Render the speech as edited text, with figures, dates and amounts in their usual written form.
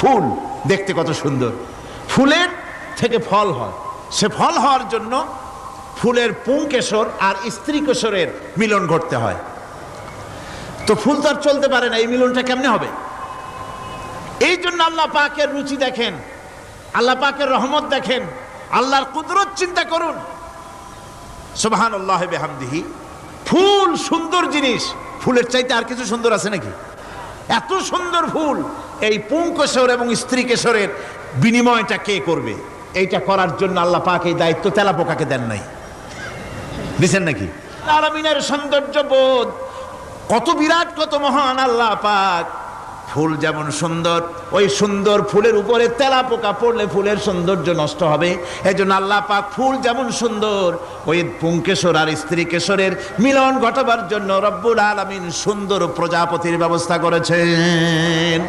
ফুল দেখতে কত সুন্দর, ফুলের থেকে ফল হয়, সে ফল হওয়ার জন্য ফুলের পুংকেশর আর স্ত্রী কেশরের মিলন ঘটতে হয়। তো ফুল তো আর চলতে পারে না, এই মিলনটা কেমনে হবে? এই জন্য আল্লাহ পাকের রুচি দেখেন, আল্লাহ পাকের রহমত দেখেন, আল্লাহর কুদরত চিন্তা করুন। সুবহানাল্লাহ বিহামদিহি। ফুল সুন্দর জিনিস, ফুলের চাইতে আর কিছু সুন্দর আছে নাকি? এত সুন্দর ফুল, এই পুংকেশর এবং স্ত্রী কেশরের বিনিময়টা কে করবে? এইটা করার জন্য আল্লাহ পাক এই দায়িত্ব তেলাপোকাকে দেন নাই, দিচ্ছেন নাকি? আলামিনের সৌন্দর্য বোধ কত বিরাট, কত মহান আল্লাহ পাক। ফুল যেমন সুন্দর, ওই সুন্দর ফুলের উপরে তেলাপোকা পড়লে ফুলের সৌন্দর্য নষ্ট হবে। এই জন্য আল্লাহ পাক ফুল যেমন সুন্দর, ওই পুংকেশর আর স্ত্রী কেশরের মিলন ঘটাবার জন্য রব্বুল আলামিন সুন্দর প্রজাপতির ব্যবস্থা করেছেন।